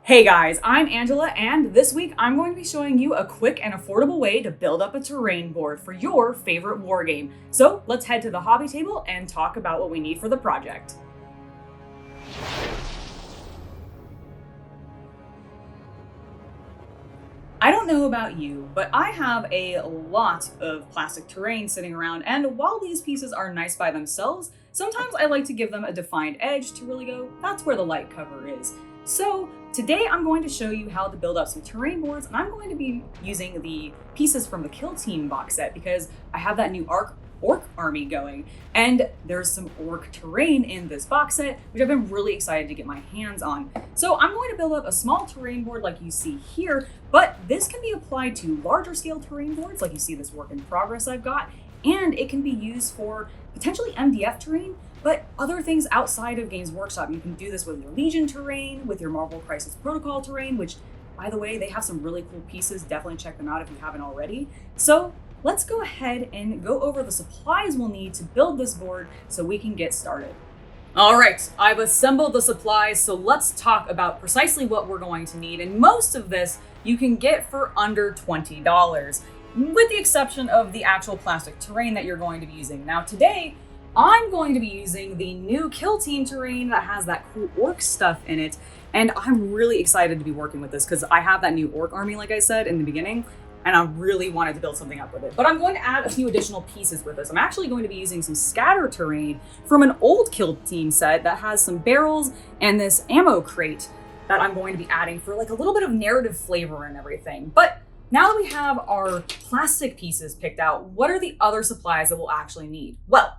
Hey guys, I'm Angela, and this week I'm going to be showing you a quick and affordable way to build up a terrain board for your favorite war game. So let's head to the hobby table and talk about what we need for the project. I don't know about you, but I have a lot of plastic terrain sitting around, and while these pieces are nice by themselves, sometimes I like to give them a defined edge to really go, that's where the light cover is. So today I'm going to show you how to build up some terrain boards, and I'm going to be using the pieces from the Kill Team box set because I have that new orc army going, and there's some orc terrain in this box set, which I've been really excited to get my hands on. So I'm going to build up a small terrain board like you see here, but this can be applied to larger scale terrain boards like you see this work in progress I've got, and it can be used for potentially MDF terrain, but other things outside of Games Workshop. You can do this with your Legion terrain, with your Marvel Crisis Protocol terrain, which, by the way, they have some really cool pieces. Definitely check them out if you haven't already. So let's go ahead and go over the supplies we'll need to build this board so we can get started. All right, I've assembled the supplies, so let's talk about precisely what we're going to need. And most of this you can get for under $20, with the exception of the actual plastic terrain that you're going to be using. Now today, I'm going to be using the new Kill Team terrain that has that cool orc stuff in it, and I'm really excited to be working with this because I have that new orc army, like I said in the beginning, and I really wanted to build something up with it. But I'm going to add a few additional pieces with this. I'm actually going to be using some scatter terrain from an old Kill Team set that has some barrels and this ammo crate that I'm going to be adding for like a little bit of narrative flavor and everything. But now that we have our plastic pieces picked out, what are the other supplies that we'll actually need? Well,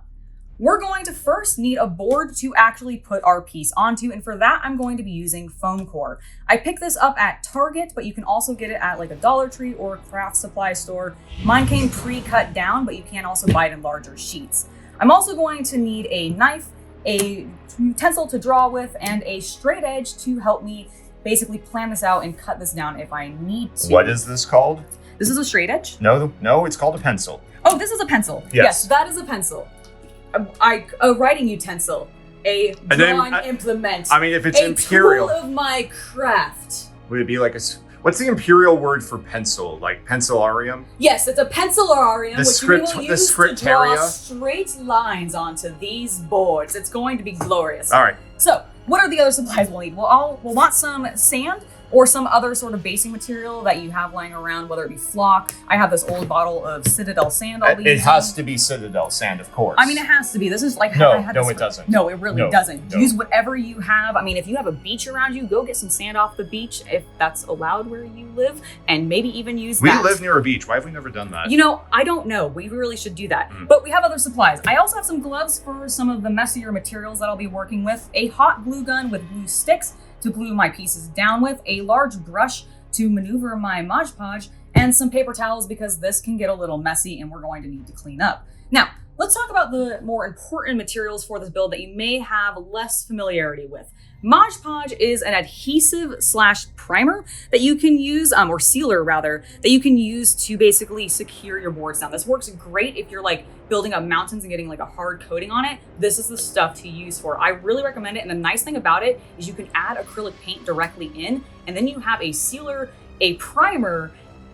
we're going to first need a board to actually put our piece onto, and for that I'm going to be using foam core. I picked this up at Target, but you can also get it at like a Dollar Tree or a craft supply store. Mine came pre-cut down, but you can also buy it in larger sheets. I'm also going to need a knife, a utensil to draw with, and a straight edge to help me basically plan this out and cut this down if I need to. What is this called? This is a straight edge? No, it's called a pencil. Oh, this is a pencil. Yes, that is a pencil. A writing utensil, a drawing implement. I mean, if it's imperial, tool of my craft. Would it be like what's the imperial word for pencil? Like pencilarium? Yes, it's a pencilarium, which we will use to draw straight lines onto these boards. It's going to be glorious. All right. So, what are the other supplies we'll need? We'll want some sand or some other sort of basing material that you have laying around, whether it be flock. I have this old bottle of Citadel sand I'll be using. It has to be Citadel sand, of course. I mean, it has to be. This is like... No, it doesn't. No, it really doesn't. No. Use whatever you have. I mean, if you have a beach around you, go get some sand off the beach, if that's allowed where you live, and maybe even use that. We live near a beach. Why have we never done that? You know, I don't know. We really should do that. But we have other supplies. I also have some gloves for some of the messier materials that I'll be working with, a hot glue gun with glue sticks to glue my pieces down with, a large brush to maneuver my Mod Podge, and some paper towels because this can get a little messy and we're going to need to clean up. Now, let's talk about the more important materials for this build that you may have less familiarity with. Mod Podge is an adhesive / primer that you can use, or sealer rather, that you can use to basically secure your boards down. This works great if you're like building up mountains and getting like a hard coating on it. This is the stuff to use for. I really recommend it, and the nice thing about it is you can add acrylic paint directly in, and then you have a sealer, a primer,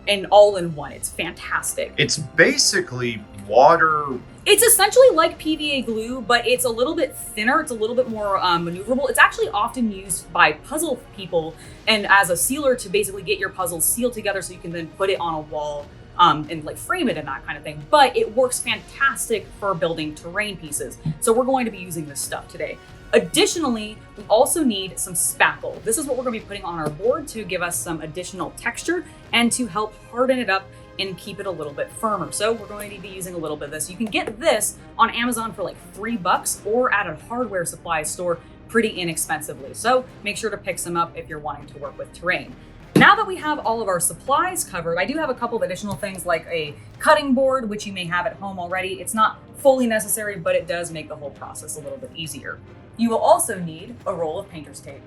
and all in one. It's fantastic. It's basically water. It's essentially like PVA glue, but it's a little bit thinner. It's a little bit more maneuverable. It's actually often used by puzzle people and as a sealer to basically get your puzzles sealed together so you can then put it on a wall and like frame it and that kind of thing. But it works fantastic for building terrain pieces. So we're going to be using this stuff today. Additionally, we also need some spackle. This is what we're going to be putting on our board to give us some additional texture and to help harden it up and keep it a little bit firmer. So we're going to be using a little bit of this. You can get this on Amazon for like $3 or at a hardware supply store pretty inexpensively. So make sure to pick some up if you're wanting to work with terrain. Now that we have all of our supplies covered, I do have a couple of additional things like a cutting board, which you may have at home already. It's not fully necessary, but it does make the whole process a little bit easier. You will also need a roll of painter's tape.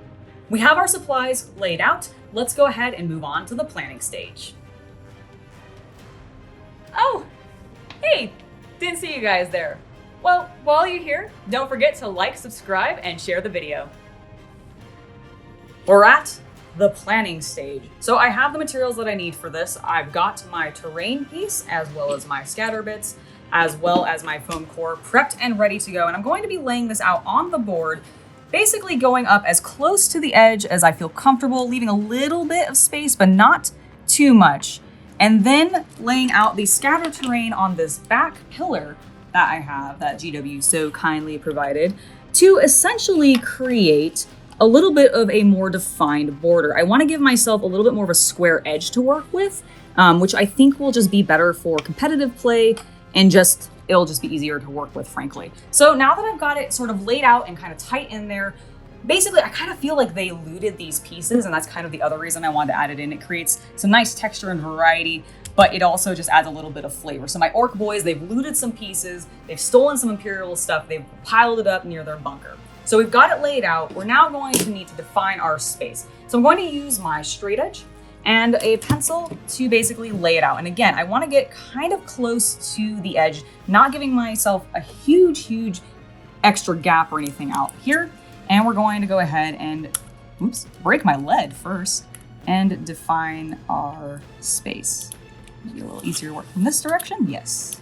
We have our supplies laid out. Let's go ahead and move on to the planning stage. Oh, hey, didn't see you guys there. Well, while you're here, don't forget to like, subscribe, and share the video. Alright, the planning stage. So I have the materials that I need for this. I've got my terrain piece, as well as my scatter bits, as well as my foam core prepped and ready to go. And I'm going to be laying this out on the board, basically going up as close to the edge as I feel comfortable, leaving a little bit of space, but not too much. And then laying out the scatter terrain on this back pillar that I have, that GW so kindly provided, to essentially create a little bit of a more defined border. I want to give myself a little bit more of a square edge to work with, which I think will just be better for competitive play and it'll just be easier to work with, frankly. So now that I've got it sort of laid out and kind of tight in there, basically I kind of feel like they looted these pieces, and that's kind of the other reason I wanted to add it in. It creates some nice texture and variety, but it also just adds a little bit of flavor. So my orc boys, they've looted some pieces, they've stolen some Imperial stuff, they've piled it up near their bunker. So we've got it laid out. We're now going to need to define our space. So I'm going to use my straight edge and a pencil to basically lay it out. And again, I want to get kind of close to the edge, not giving myself a huge extra gap or anything out here. And we're going to go ahead and, break my lead first and define our space. Maybe a little easier to work from this direction. Yes.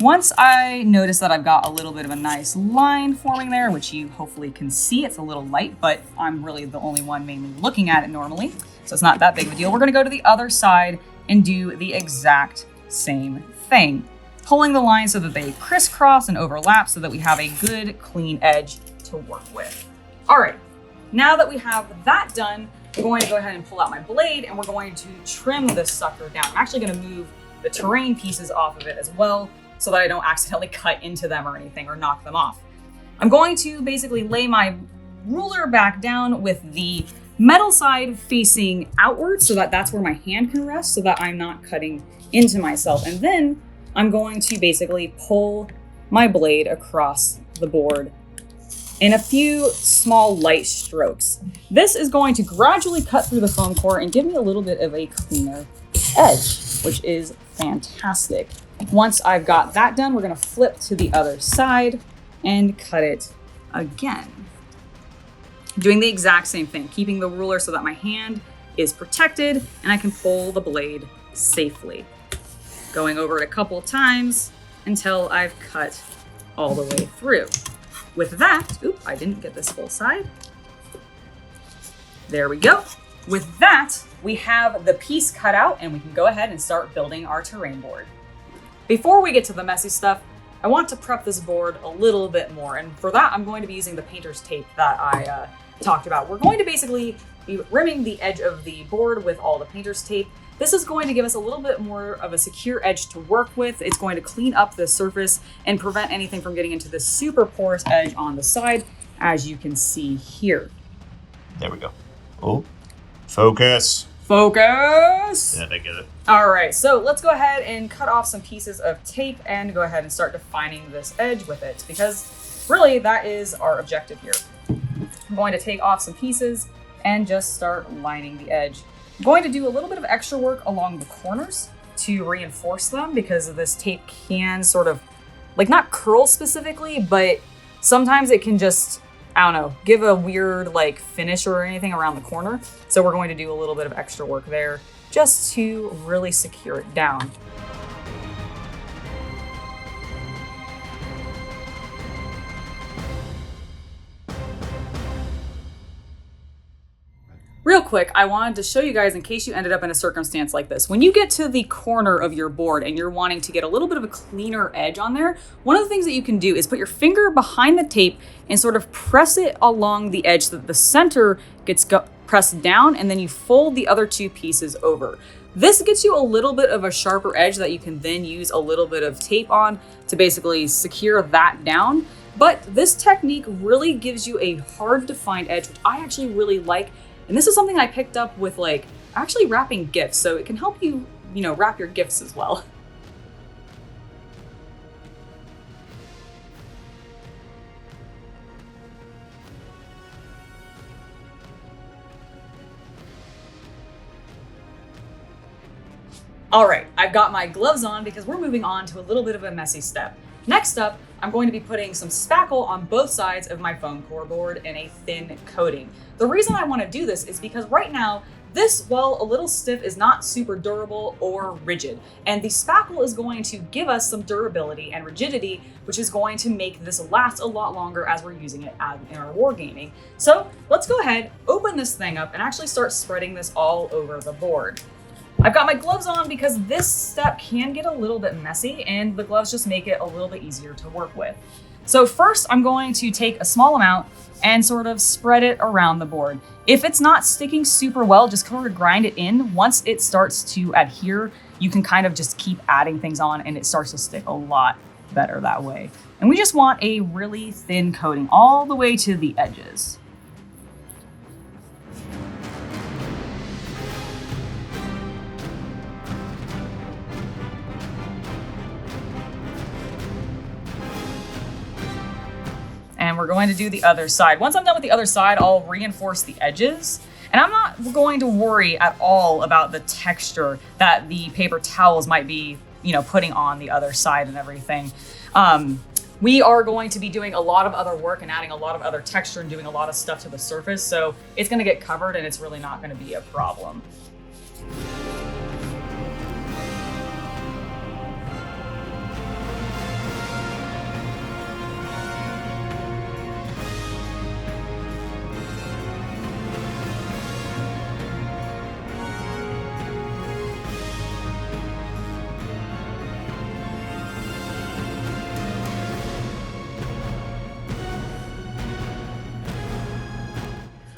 Once I notice that I've got a little bit of a nice line forming there, which you hopefully can see, it's a little light, but I'm really the only one mainly looking at it normally, so it's not that big of a deal. We're gonna go to the other side and do the exact same thing, pulling the line so that they crisscross and overlap so that we have a good, clean edge to work with. All right, now that we have that done, we're going to go ahead and pull out my blade and we're going to trim this sucker down. I'm actually gonna move the terrain pieces off of it as well, so that I don't accidentally cut into them or anything or knock them off. I'm going to basically lay my ruler back down with the metal side facing outward so that that's where my hand can rest so that I'm not cutting into myself. And then I'm going to basically pull my blade across the board in a few small light strokes. This is going to gradually cut through the foam core and give me a little bit of a cleaner edge, which is fantastic. Once I've got that done, we're gonna flip to the other side and cut it again. Doing the exact same thing, keeping the ruler so that my hand is protected and I can pull the blade safely. Going over it a couple times until I've cut all the way through. With that, I didn't get this full side. There we go. With that, we have the piece cut out and we can go ahead and start building our terrain board. Before we get to the messy stuff, I want to prep this board a little bit more. And for that, I'm going to be using the painter's tape that I talked about. We're going to basically be rimming the edge of the board with all the painter's tape. This is going to give us a little bit more of a secure edge to work with. It's going to clean up the surface and prevent anything from getting into this super porous edge on the side, as you can see here. There we go. Oh, focus. Focus! Yeah, I get it. All right, so let's go ahead and cut off some pieces of tape and go ahead and start defining this edge with it, because really that is our objective here. I'm going to take off some pieces and just start lining the edge. I'm going to do a little bit of extra work along the corners to reinforce them because this tape can sort of, like, not curl specifically, but sometimes it can just, I don't know, give a weird like finish or anything around the corner. So we're going to do a little bit of extra work there just to really secure it down. Real quick, I wanted to show you guys in case you ended up in a circumstance like this. When you get to the corner of your board and you're wanting to get a little bit of a cleaner edge on there, one of the things that you can do is put your finger behind the tape and sort of press it along the edge so that the center gets pressed down, and then you fold the other two pieces over. This gets you a little bit of a sharper edge that you can then use a little bit of tape on to basically secure that down. But this technique really gives you a hard to find edge, which I actually really like. And this is something I picked up with like actually wrapping gifts. So it can help you, wrap your gifts as well. All right, I've got my gloves on because we're moving on to a little bit of a messy step. Next up, I'm going to be putting some spackle on both sides of my foam core board in a thin coating. The reason I want to do this is because right now, this, while a little stiff, is not super durable or rigid. And the spackle is going to give us some durability and rigidity, which is going to make this last a lot longer as we're using it in our wargaming. So let's go ahead, open this thing up, and actually start spreading this all over the board. I've got my gloves on because this step can get a little bit messy, and the gloves just make it a little bit easier to work with. So first, I'm going to take a small amount and sort of spread it around the board. If it's not sticking super well, just sort of grind it in. Once it starts to adhere, you can kind of just keep adding things on and it starts to stick a lot better that way. And we just want a really thin coating all the way to the edges. And we're going to do the other side. Once I'm done with the other side, I'll reinforce the edges. And I'm not going to worry at all about the texture that the paper towels might be, putting on the other side and everything. We are going to be doing a lot of other work and adding a lot of other texture and doing a lot of stuff to the surface. So it's gonna get covered and it's really not gonna be a problem.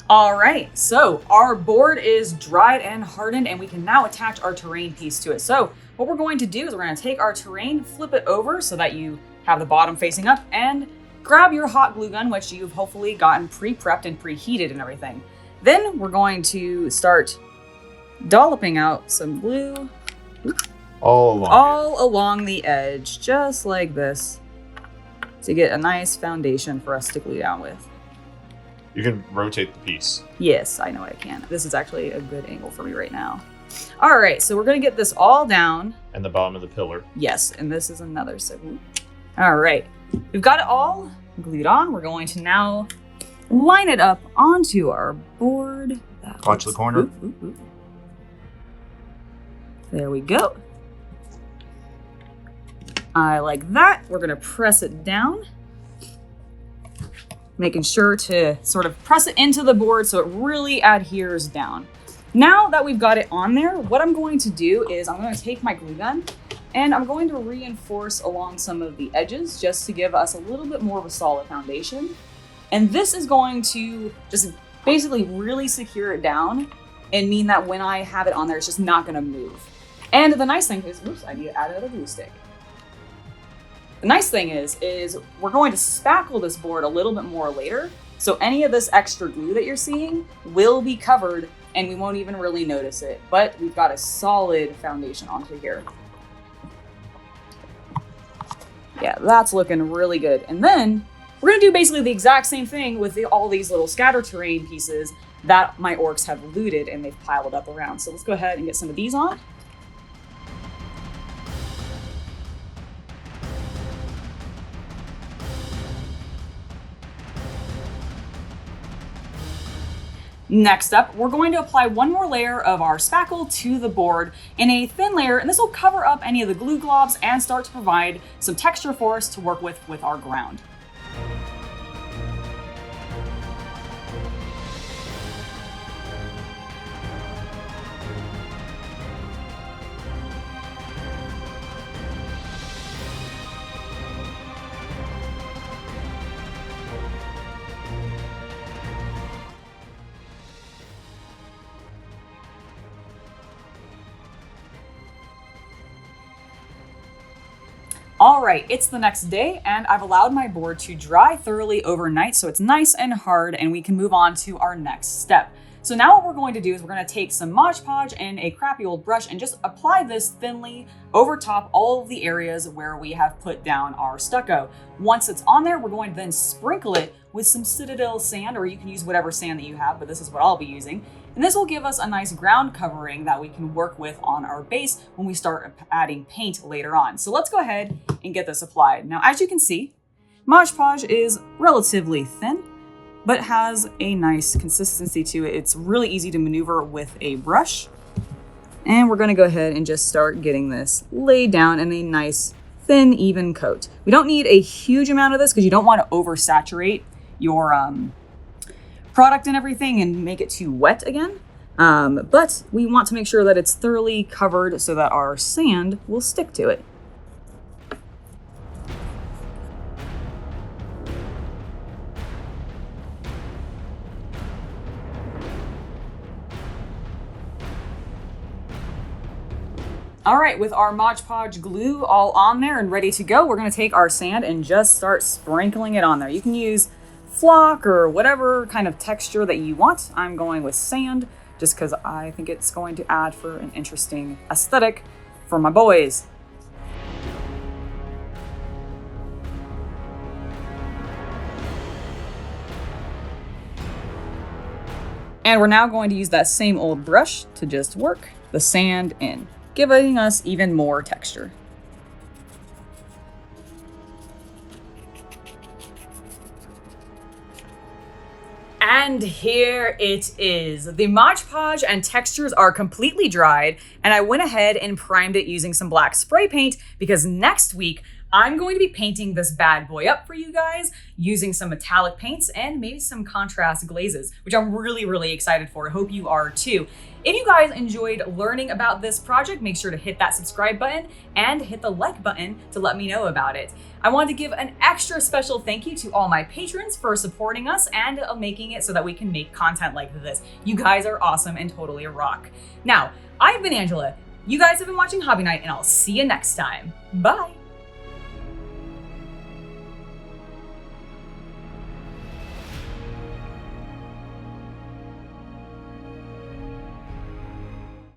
All right, so our board is dried and hardened and we can now attach our terrain piece to it. So what we're going to do is we're going to take our terrain, flip it over so that you have the bottom facing up, and grab your hot glue gun, which you've hopefully gotten pre-prepped and preheated and everything. Then we're going to start dolloping out some glue all along the edge, just like this, to get a nice foundation for us to glue down with. You can rotate the piece. Yes, I know I can. This is actually a good angle for me right now. All right, so we're gonna get this all down. And the bottom of the pillar. Yes, and this is another segment. All right, we've got it all glued on. We're going to now line it up onto our board. Watch the corner. There we go. I like that. We're gonna press it down. Making sure to sort of press it into the board so it really adheres down. Now that we've got it on there, what I'm going to do is I'm going to take my glue gun and I'm going to reinforce along some of the edges just to give us a little bit more of a solid foundation. And this is going to just basically really secure it down and mean that when I have it on there, it's just not going to move. And the nice thing is, oops, I need to add another glue stick. The nice thing is we're going to spackle this board a little bit more later. So any of this extra glue that you're seeing will be covered and we won't even really notice it. But we've got a solid foundation onto here. Yeah, that's looking really good. And then we're gonna do basically the exact same thing with all these little scatter terrain pieces that my orcs have looted and they've piled up around. So let's go ahead and get some of these on. Next up, we're going to apply one more layer of our spackle to the board in a thin layer, and this will cover up any of the glue globs and start to provide some texture for us to work with our ground. All right, it's the next day and I've allowed my board to dry thoroughly overnight so it's nice and hard and we can move on to our next step. So now what we're going to do is we're going to take some Mod Podge and a crappy old brush and just apply this thinly over top all of the areas where we have put down our stucco. Once it's on there, we're going to then sprinkle it with some Citadel sand, or you can use whatever sand that you have, but this is what I'll be using. And this will give us a nice ground covering that we can work with on our base when we start adding paint later on. So let's go ahead and get this applied. Now, as you can see, Mod Podge is relatively thin, but has a nice consistency to it. It's really easy to maneuver with a brush. And we're gonna go ahead and just start getting this laid down in a nice, thin, even coat. We don't need a huge amount of this because you don't want to oversaturate your product and everything and make it too wet again. But we want to make sure that it's thoroughly covered so that our sand will stick to it. All right, with our Mod Podge glue all on there and ready to go, we're gonna take our sand and just start sprinkling it on there. You can use flock or whatever kind of texture that you want. I'm going with sand just because I think it's going to add for an interesting aesthetic for my boys. And we're now going to use that same old brush to just work the sand in, giving us even more texture. And here it is. The Mod Podge and textures are completely dried, and I went ahead and primed it using some black spray paint because next week I'm going to be painting this bad boy up for you guys using some metallic paints and maybe some contrast glazes, which I'm really, really excited for. I hope you are too. If you guys enjoyed learning about this project, make sure to hit that subscribe button and hit the like button to let me know about it. I want to give an extra special thank you to all my patrons for supporting us and making it so that we can make content like this. You guys are awesome and totally rock. Now, I've been Angela. You guys have been watching Hobby Night, and I'll see you next time. Bye.